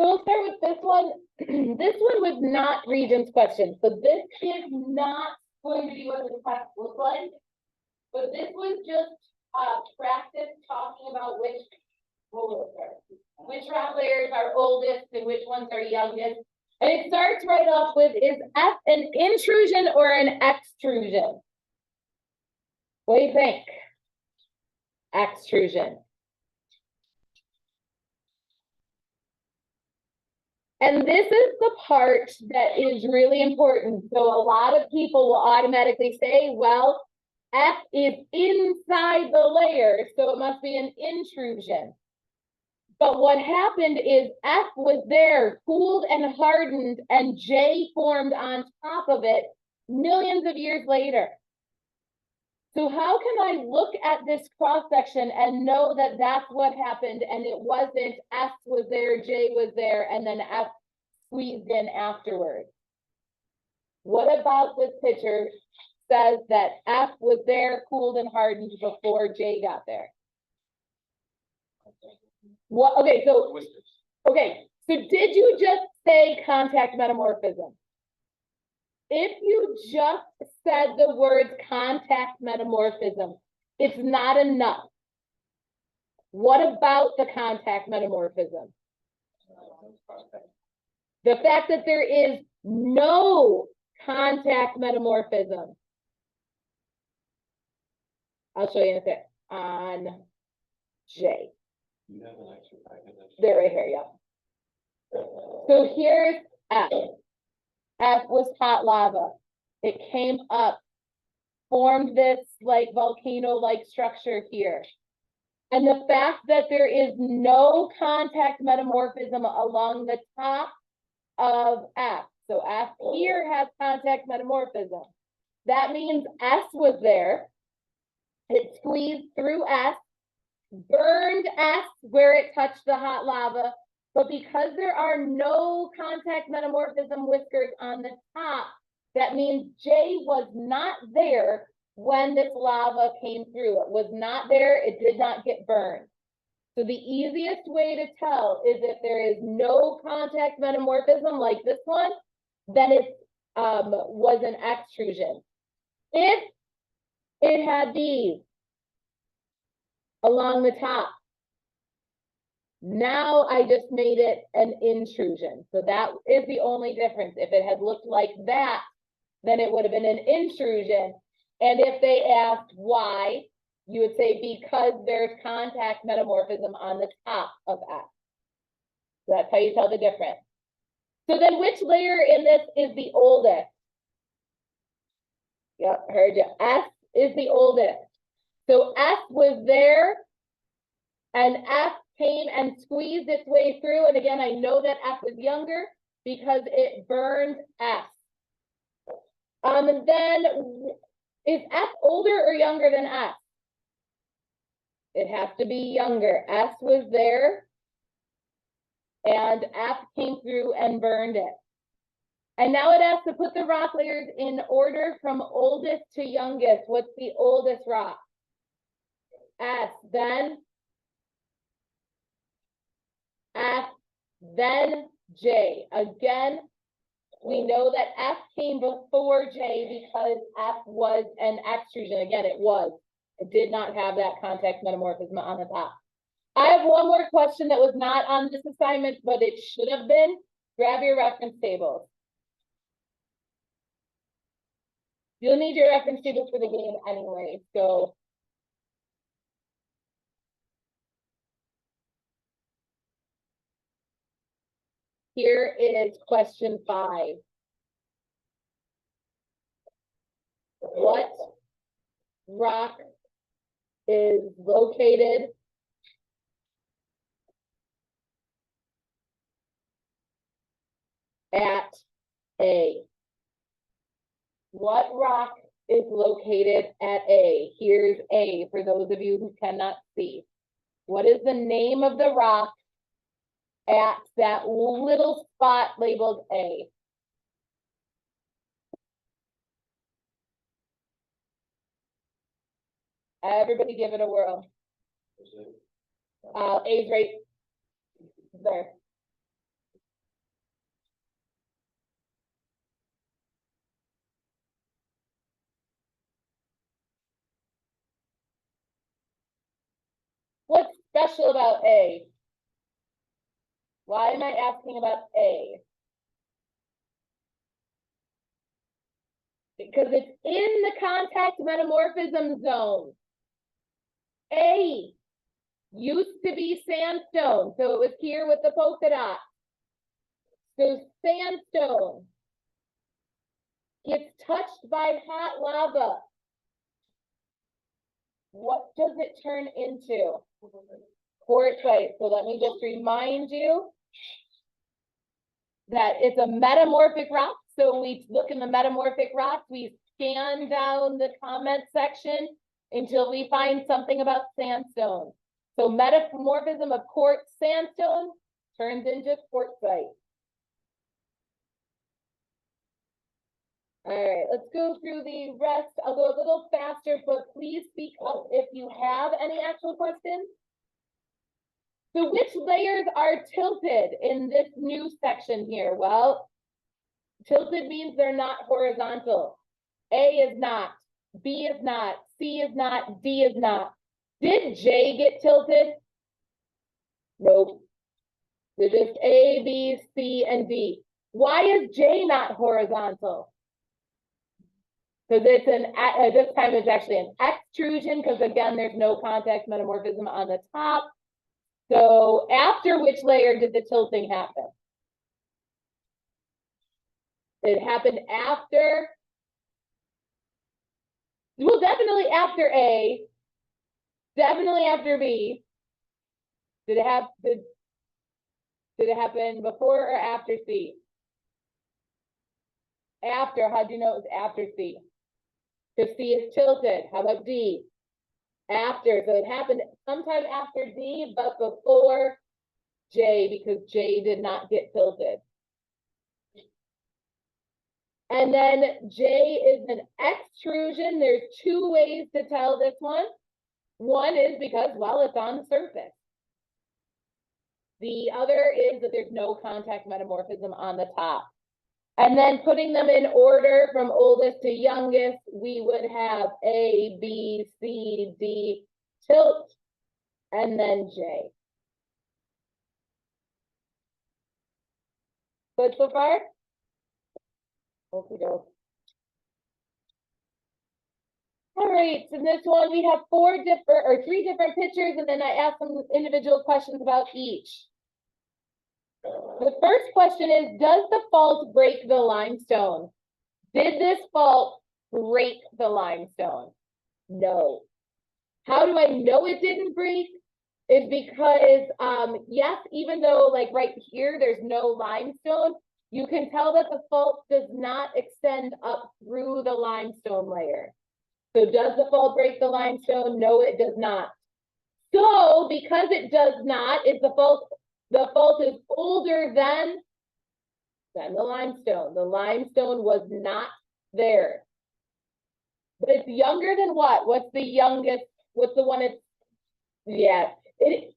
So we'll start with this one. This one was not Regent's question. So this is not going to be what the test looks like. But this was just practice talking about which rock layers are oldest and which ones are youngest. And it starts right off with, is F an intrusion or an extrusion? What do you think? Extrusion. And this is the part that is really important. So a lot of people will automatically say, well, F is inside the layer, so it must be an intrusion. But what happened is F was there, cooled and hardened, and J formed on top of it millions of years later. So how can I look at this cross-section and know that that's what happened and it wasn't F was there, J was there, and then F squeezed in afterwards? What about this picture says that F was there, cooled and hardened before J got there? What? Okay, so did you just say contact metamorphism? If you just said the words contact metamorphism, it's not enough. What about the contact metamorphism? The fact that there is no contact metamorphism. I'll show you in a sec. On J. You have an extra packet. They're right here, yeah. So here's F. F was hot lava. It came up, formed this like volcano-like structure here. And the fact that there is no contact metamorphism along the top of F. So F here has contact metamorphism. That means S was there. It squeezed through S, burned S where it touched the hot lava. But because there are no contact metamorphism whiskers on the top, that means J was not there when this lava came through. It was not there. It did not get burned. So the easiest way to tell is if there is no contact metamorphism like this one, then it was an extrusion. If it had these along the top, now I just made it an intrusion. So that is the only difference. If it had looked like that, then it would have been an intrusion. And if they asked why, you would say because there's contact metamorphism on the top of F. So that's how you tell the difference. So then which layer in this is the oldest? Yep, heard you. S is the oldest. So F was there and F came and squeezed its way through. And again, I know that F is younger because it burned F. And then is F older or younger than F? It has to be younger. S was there and F came through and burned it. And now it has to put the rock layers in order from oldest to youngest. What's the oldest rock? S, then F, then J. Again, we know that F came before J because F was an extrusion. Again, it was. It did not have that contact metamorphism on the top. I have one more question that was not on this assignment, but it should have been. Grab your reference tables. You'll need your reference tables for the game anyway, so. Here is question 5. What rock is located at A? What rock is located at A? Here's A for those of you who cannot see. What is the name of the rock at that little spot labeled A? Everybody give it a whirl. A's right there. What's special about A? Why am I asking about A? Because it's in the contact metamorphism zone. A used to be sandstone, so it was here with the polka dot. So sandstone gets touched by hot lava. What does it turn into? Quartzite. So let me just remind you that it's a metamorphic rock. So we look in the metamorphic rocks, we scan down the comment section until we find something about sandstone. So metamorphism of quartz sandstone turns into quartzite. All right, let's go through the rest. I'll go a little faster, but please speak up if you have any actual questions. So which layers are tilted in this new section here? Well, tilted means they're not horizontal. A is not, B is not, C is not, D is not. Did J get tilted? Nope. They're just A, B, C, and D. Why is J not horizontal? Because it's this time it's actually an extrusion, because again, there's no contact metamorphism on the top. So after which layer did the tilting happen? It happened after, well, definitely after A, definitely after B. Did it happen before or after C? After. How'd you know it was after C? Because C is tilted. How about D? After. So it happened sometime after D, but before J, because J did not get tilted. And then J is an extrusion. There's two ways to tell this one. One is because, well, it's on the surface. The other is that there's no contact metamorphism on the top. And then putting them in order from oldest to youngest, we would have A, B, C, D, tilt, and then J. Good so far? Okay. All right, so in this one we have three different pictures, and then I asked some individual questions about each. The first question is, does the fault break the limestone? Did this fault break the limestone? No. How do I know it didn't break? Is because, yes, even though like right here, there's no limestone, you can tell that the fault does not extend up through the limestone layer. So does the fault break the limestone? No, it does not. So because it does not, is the fault is older than the limestone. The limestone was not there. But it's younger than what? What's the youngest? What's the one it's, yeah, it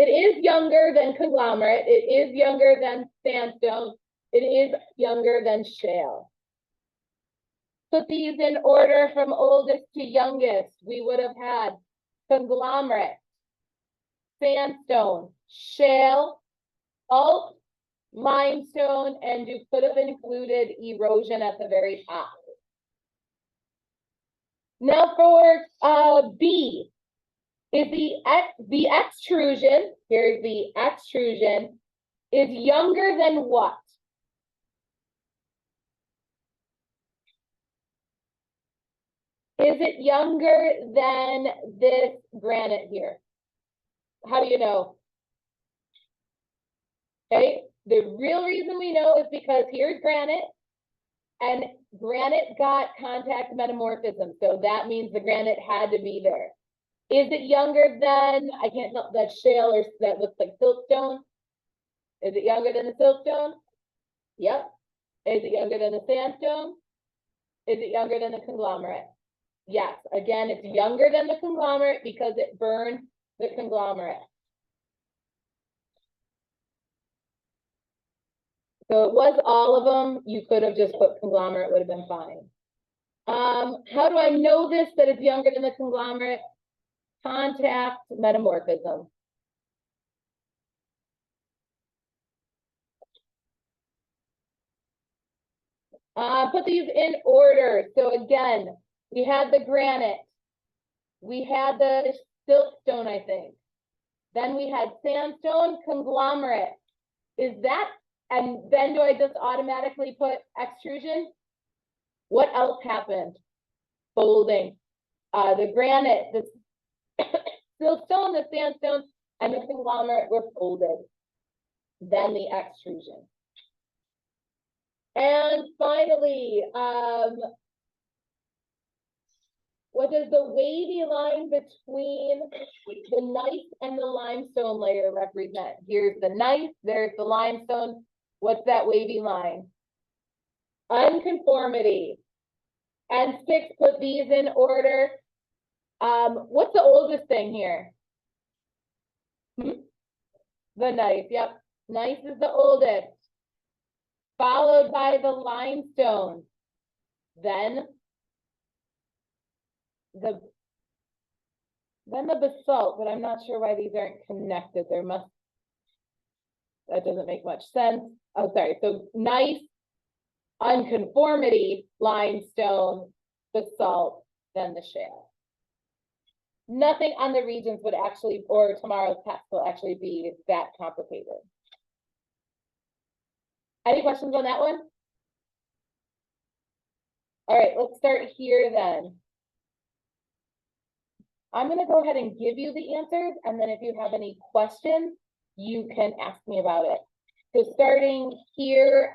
is younger than conglomerate. It is younger than sandstone. It is younger than shale. Put these in order from oldest to youngest. We would have had conglomerate, sandstone, shale, salt, limestone, and you could have included erosion at the very top. Now for B, is the extrusion, here's the extrusion, is younger than what? Is it younger than this granite here? How do you know? Okay, the real reason we know is because here's granite, and granite got contact metamorphism, so that means the granite had to be there. Is it younger than, I can't tell, that shale or that looks like siltstone? Is it younger than the siltstone? Yep. Is it younger than the sandstone? Is it younger than the conglomerate? Yes, again, it's younger than the conglomerate because it burned the conglomerate. So it was all of them. You could have just put conglomerate, would have been fine. How do I know this, that it's younger than the conglomerate? contact metamorphism. Put these in order. So again, we had the granite. We had the siltstone, I think. Then we had sandstone conglomerate. Is that, and then do I just automatically put extrusion? What else happened? Folding. The granite, the siltstone, the sandstone, and the conglomerate were folded. Then the extrusion. And finally, what does the wavy line between the gneiss and the limestone layer represent? Here's the gneiss, there's the limestone. What's that wavy line? Unconformity. And 6, put these in order. What's the oldest thing here? The gneiss, yep. Gneiss is the oldest. Followed by the limestone. Then the basalt, but I'm not sure why these aren't connected. That doesn't make much sense. Oh, sorry. So gneiss, unconformity, limestone, basalt, then the shale. Nothing on the regions would actually, or tomorrow's test will actually be that complicated. Any questions on that one? All right, let's start here then. I'm going to go ahead and give you the answers, and then if you have any questions, you can ask me about it. So starting here,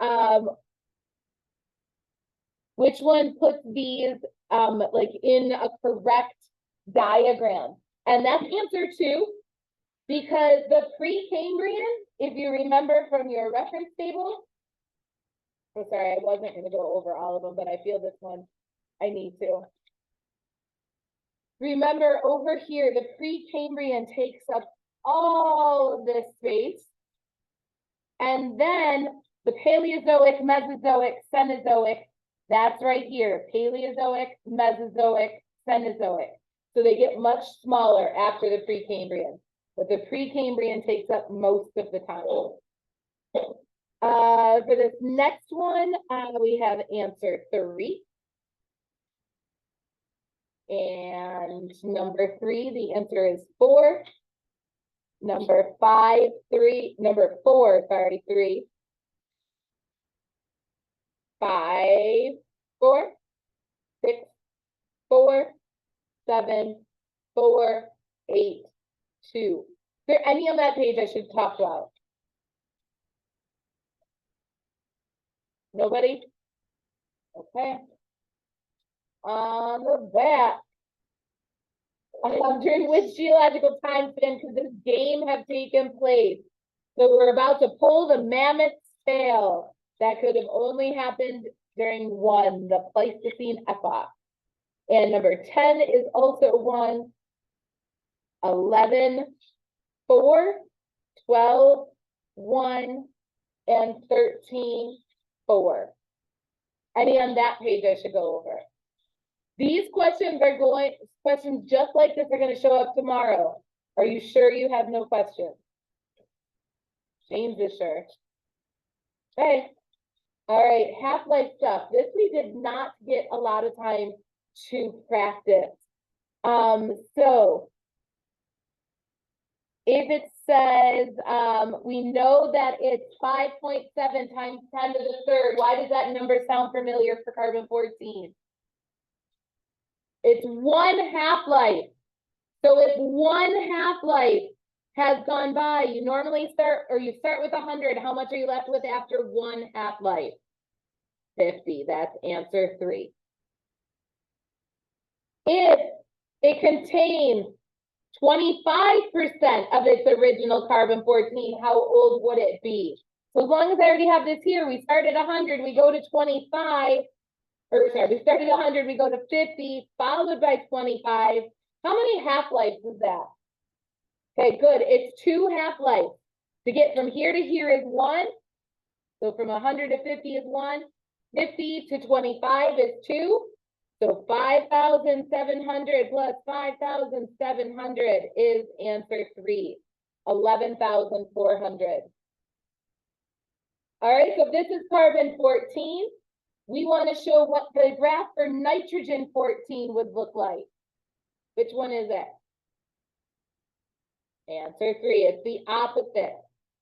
which one puts these like in a correct diagram? And that's answer 2, because the Precambrian, if you remember from your reference table, oh, sorry, I wasn't going to go over all of them, but I feel this one I need to. Remember over here, the Precambrian takes up all of this space. And then the Paleozoic, Mesozoic, Cenozoic, that's right here. Paleozoic, Mesozoic, Cenozoic. So they get much smaller after the Precambrian. But the Precambrian takes up most of the time. For this next one, we have answer 3. And number 3, the answer is 4. Number 4, sorry, 3. 5, 4, 6, 4, 7, 4, 8, 2. Is there any on that page I should talk about? Nobody? Okay. On the back. During which geological time span could this game have taken place? So we're about to pull the mammoth's tail. That could have only happened during 1, the Pleistocene epoch. And number 10 is also 1, 11, 4, 12, 1, and 13, 4. Any on that page I should go over? These questions are questions just like this are going to show up tomorrow. Are you sure you have no questions? James is sure. Okay. All right, half-life stuff. This we did not get a lot of time to practice. So if it says, we know that it's 5.7 times 10 to the third, why does that number sound familiar for carbon-14? It's 1 half-life. So if 1 half-life has gone by, you normally start with 100. How much are you left with after 1 half-life? 50. That's answer 3. If it contains 25% of its original carbon-14, how old would it be? So as long as I already have this here, we start at 100, we go to 25, or sorry, we start at 100, we go to 50, followed by 25. How many half-lives is that? Okay, good. It's 2 half-lives. To get from here to here is 1. So from 100 to 50 is 1. 50 to 25 is 2. So 5,700 plus 5,700 is answer 3, 11,400. All right, so this is carbon 14. We want to show what the graph for nitrogen 14 would look like. Which one is it? Answer 3, it's the opposite.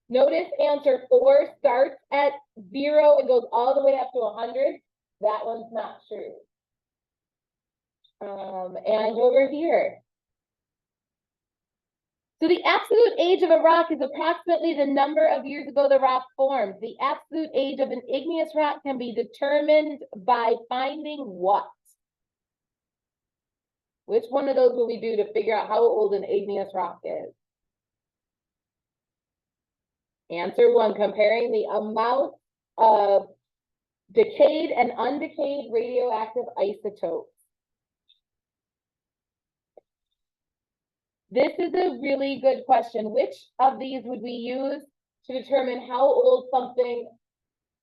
Notice answer 4 starts at 0 and goes all the way up to 100. That one's not true. And over here. So the absolute age of a rock is approximately the number of years ago the rock formed. The absolute age of an igneous rock can be determined by finding what? Which one of those will we do to figure out how old an igneous rock is? Answer 1, comparing the amount of decayed and undecayed radioactive isotopes. This is a really good question. Which of these would we use to determine how old something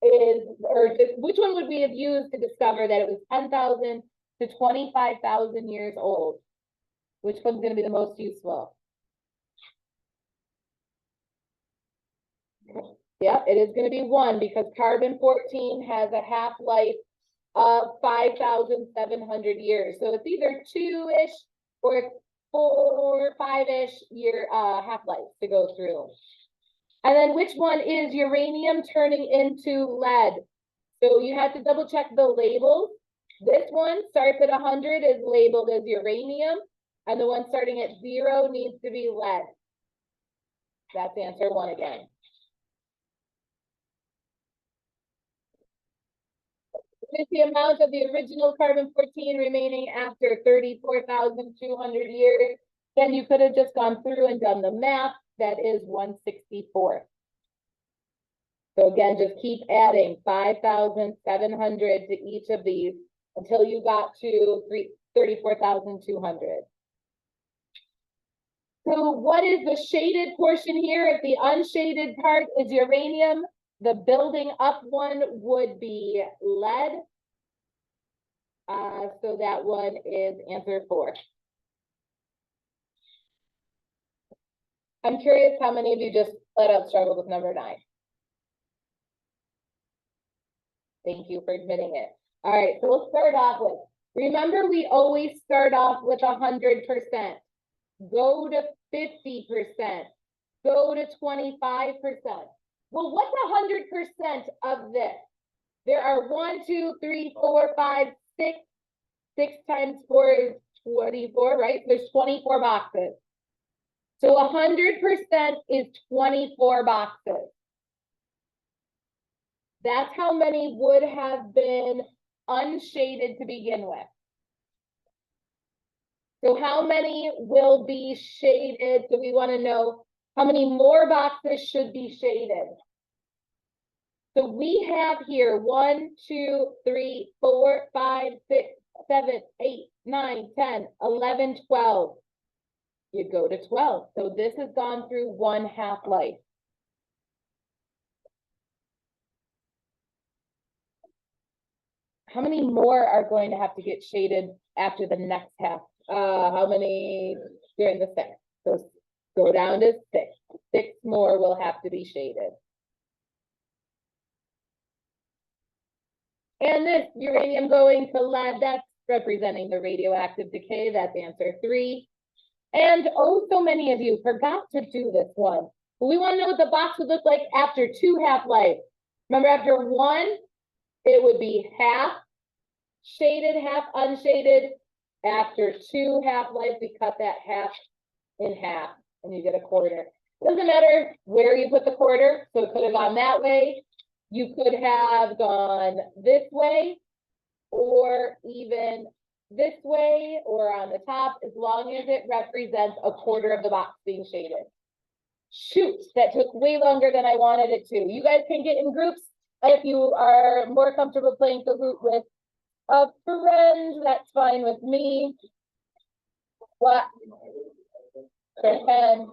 is, or which one would we have used to discover that it was 10,000 to 25,000 years old? Which one's going to be the most useful? Yeah, it is going to be 1 because carbon 14 has a half-life of 5,700 years. So it's either 2-ish or 4 or 5-ish year half-life to go through. And then which one is uranium turning into lead? So you have to double check the labels. This one starts at 100 is labeled as uranium, and the one starting at 0 needs to be lead. That's answer 1 again. What is the amount of the original carbon-14 remaining after 34,200 years? Then you could have just gone through and done the math. That is 1/64. So again, just keep adding 5,700 to each of these until you got to 34,200. So what is the shaded portion here? If the unshaded part is uranium, the building up one would be lead. So that one is answer 4. I'm curious how many of you just flat out struggled with number 9. Thank you for admitting it. All right, so we'll start off with, remember we always start off with 100%. Go to 50%. Go to 25%. Well, what's 100% of this? There are 1, 2, 3, 4, 5, 6. 6 times 4 is 24, right? There's 24 boxes. So 100% is 24 boxes. That's how many would have been unshaded to begin with. So how many will be shaded? So we want to know how many more boxes should be shaded. So we have here 1, 2, 3, 4, 5, 6, 7, 8, 9, 10, 11, 12. You go to 12. So this has gone through 1 half-life. How many more are going to have to get shaded after the next half? How many during the 6? So go down to 6. 6 more will have to be shaded. And this uranium going to lead, that's representing the radioactive decay. That's answer 3. And oh, so many of you forgot to do this one. We want to know what the box would look like after 2 half-life. Remember, after 1, it would be half shaded, half unshaded. After 2 half-life, we cut that half in half, and you get a quarter. Doesn't matter where you put the quarter, so it could have gone that way. You could have gone this way, or even this way, or on the top, as long as it represents a quarter of the box being shaded. Shoot, that took way longer than I wanted it to. You guys can get in groups if you are more comfortable playing Kahoot with a friend. That's fine with me. What? Pretend.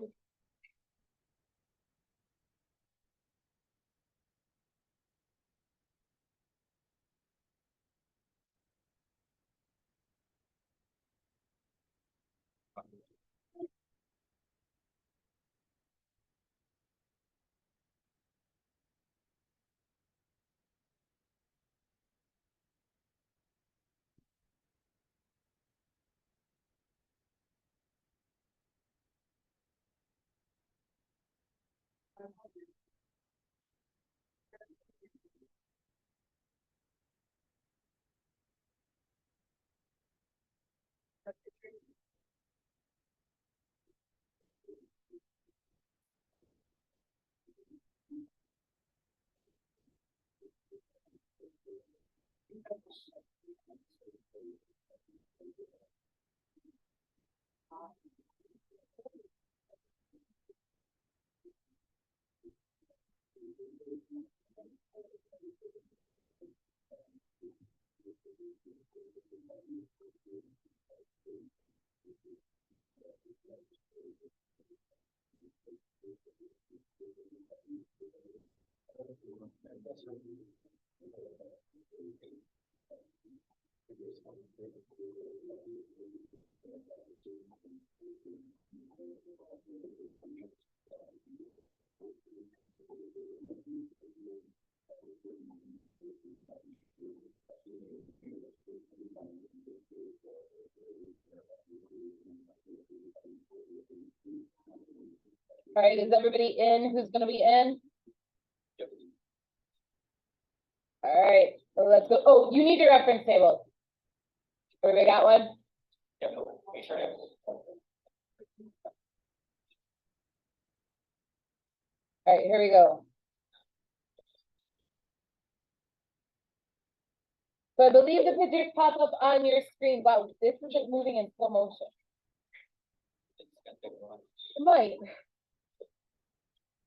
All right, is everybody in? Who's gonna be in? All right, so let's go. Oh, you need your reference table. Everybody got one? All right, here we go. So I believe the pictures pop up on your screen. Wow, this isn't moving in slow motion. It might.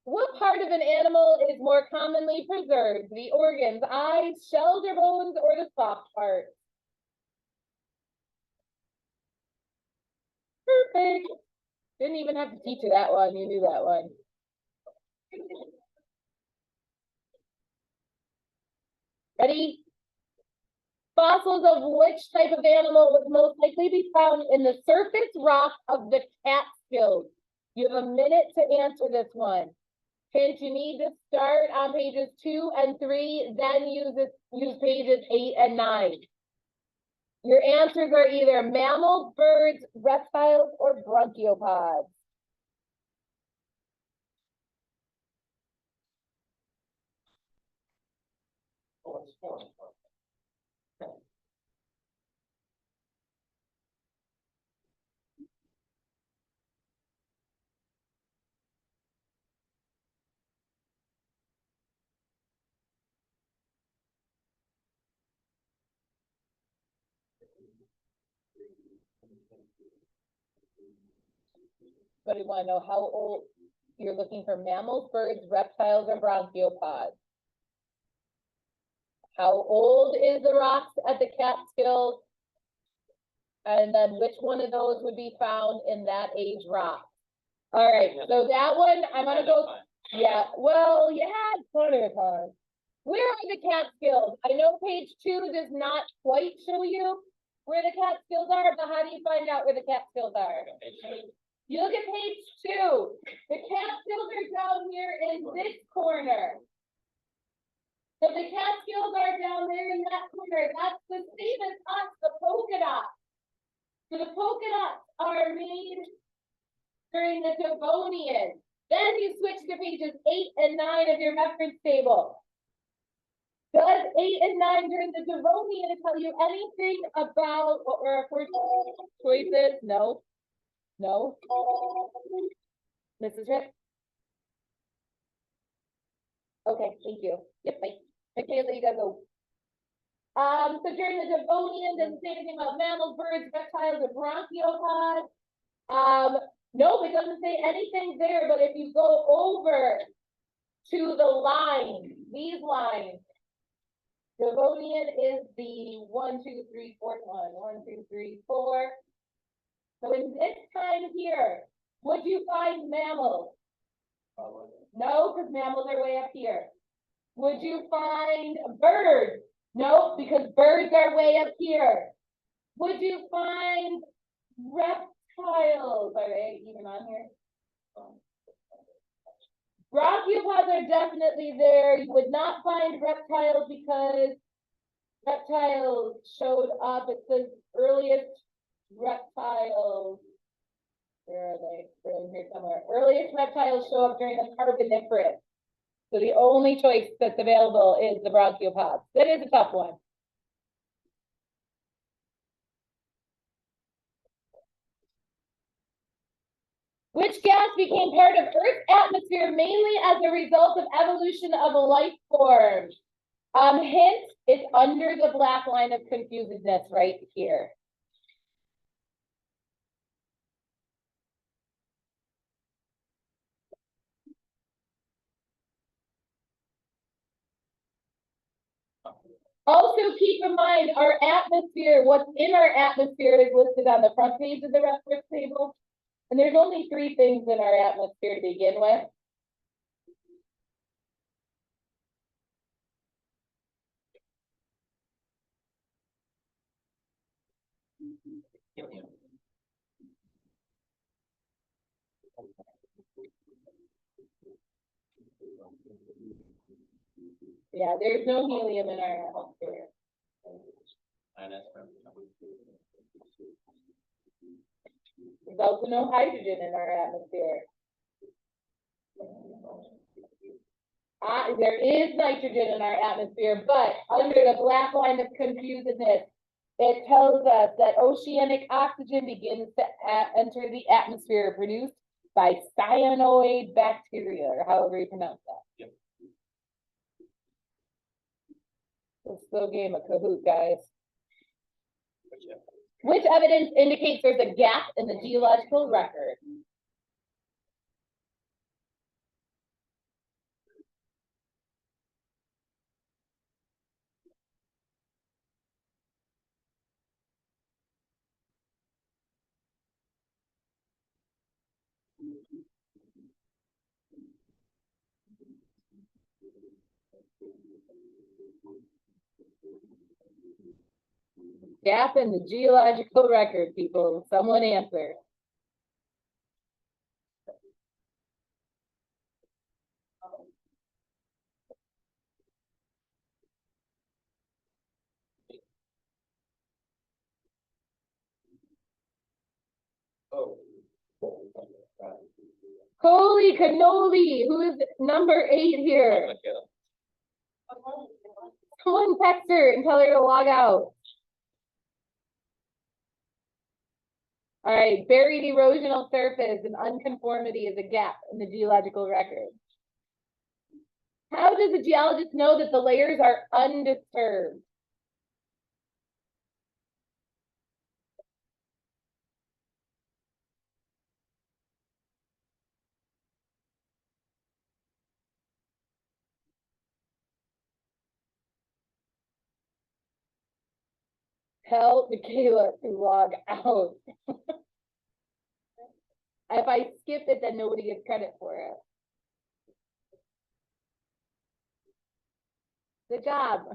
What part of an animal is more commonly preserved? The organs, eyes, shells or bones, or the soft part? Perfect. Didn't even have to teach you that one. You knew that one. Ready? Fossils of which type of animal would most likely be found in the surface rock of the Catskills? You have a minute to answer this one. Hint, you need to start on pages 2 and 3, then use pages 8 and 9. Your answers are either mammals, birds, reptiles, or brachiopods. But you want to know how old you're looking for mammals, birds, reptiles, or brachiopods. How old is the rocks at the Catskills? And then which one of those would be found in that age rock? All right, so that one, I'm gonna go, yeah, well, you had plenty of time. Where are the Catskills? I know page 2 does not quite show you where the Catskills are, but how do you find out where the Catskills are? You look at page 2. The Catskills are down here in this corner. So the Catskills are down there in that corner. That's the same as us, the polka dots. So the polka dots are made during the Devonian. Then you switch to pages 8 and 9 of your reference table. Does 8 and 9 during the Devonian tell you anything about what were our first choices? No. No. Mrs. Rip? Okay, thank you. Yep, bye. Okay, let you guys go. So during the Devonian, does it say anything about mammals, birds, reptiles, or brachiopods? No, it doesn't say anything there, but if you go over to the line, these lines, Devonian is the 1, 2, 3, 4th one. 1, 2, 3, 4. So in this time here, would you find mammals? No, because mammals are way up here. Would you find birds? No, because birds are way up here. Would you find reptiles? reptiles, are they even on here? Brachiopods are definitely there. You would not find reptiles because reptiles showed up. It says earliest reptiles. Where are they? They're in here somewhere. Earliest reptiles show up during the Carboniferous. So the only choice that's available is the brachiopods. That is a tough one. Which gas became part of Earth's atmosphere mainly as a result of evolution of a life form? Hint, it's under the black line of confusedness right here. Also keep in mind our atmosphere, what's in our atmosphere is listed on the front page of the reference table. And there's only 3 things in our atmosphere to begin with. Yeah, there's no helium in our atmosphere. There's also no hydrogen in our atmosphere. There is nitrogen in our atmosphere, but under the black line of confusedness, it tells us that oceanic oxygen begins to enter the atmosphere produced by cyanoid bacteria, or however you pronounce that. Yep. It's still a game of Kahoot, guys. Which evidence indicates there's a gap in the geological record? Gap in the geological record, people. Someone answer. Oh. Holy cannoli! Who is number 8 here? Someone text her and tell her to log out. All right, buried erosional surface and unconformity is a gap in the geological record. How does a geologist know that the layers are undisturbed? Tell Michaela to log out. If I skip it, then nobody gets credit for it. Good job.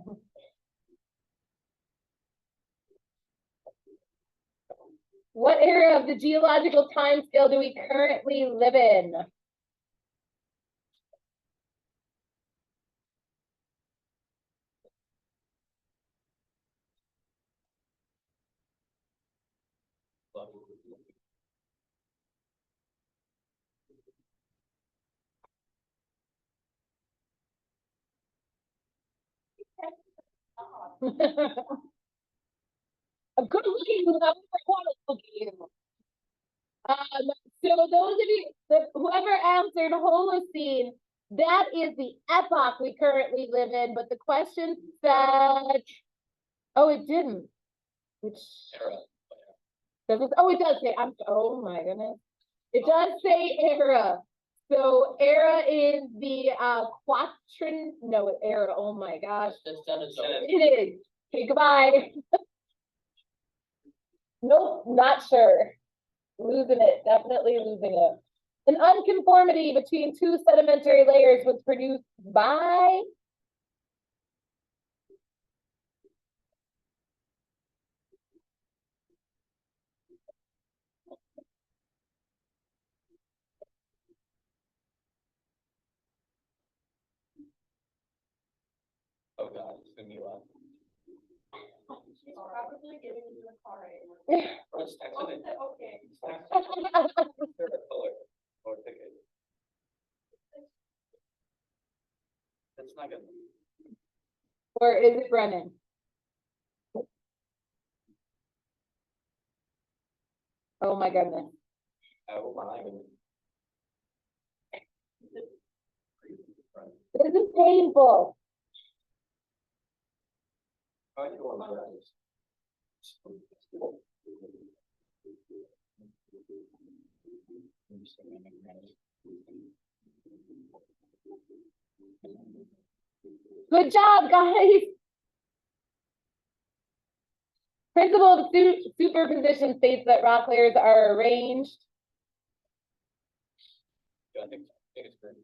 What era of the geological time scale do we currently live in? A good looking, whoever looking you. So those of you, whoever answered Holocene, that is the epoch we currently live in, but the question said, oh, it didn't. Which, does it, oh, it does say, oh my goodness. It does say era. So era is the quatrain, no, era, oh my gosh. It is. Okay, goodbye. Nope, not sure. Losing it, definitely losing it. An unconformity between 2 sedimentary layers was produced by She's probably getting into the car right now. Or just text it in. Okay. Just text it. Favorite color or ticket. That's not gonna. Or is it Brennan? Oh my goodness. Oh, my. This is painful. I can go on my own. Good job, guys. Principle of superposition states that rock layers are arranged. Yeah, I think it's great.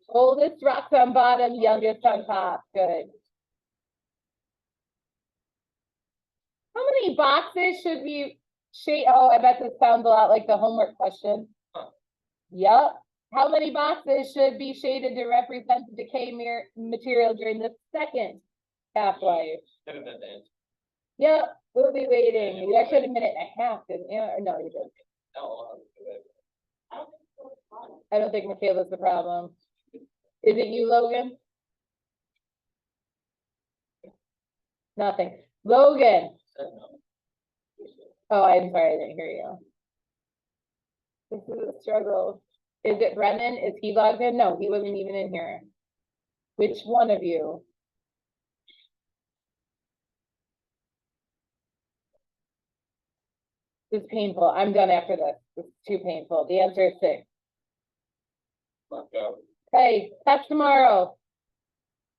Oldest rocks on bottom, youngest on top. Good. How many boxes should we shade? Oh, I bet this sounds a lot like the homework question. Huh. Yep. How many boxes should be shaded to represent the decay material during the second half-life? Should have been the answer. Yep, we'll be waiting. You actually had a minute and a half, didn't you? Or no, you didn't. No, I don't think Michaela's the problem. Is it you, Logan? Nothing. Logan. no. Oh, I'm sorry, I didn't hear you. This is a struggle. Is it Brennan? Is he logged in? No, he wasn't even in here. Which one of you? This is painful. I'm done after this. This is too painful. The answer is 6. Let's go. Hey, that's tomorrow.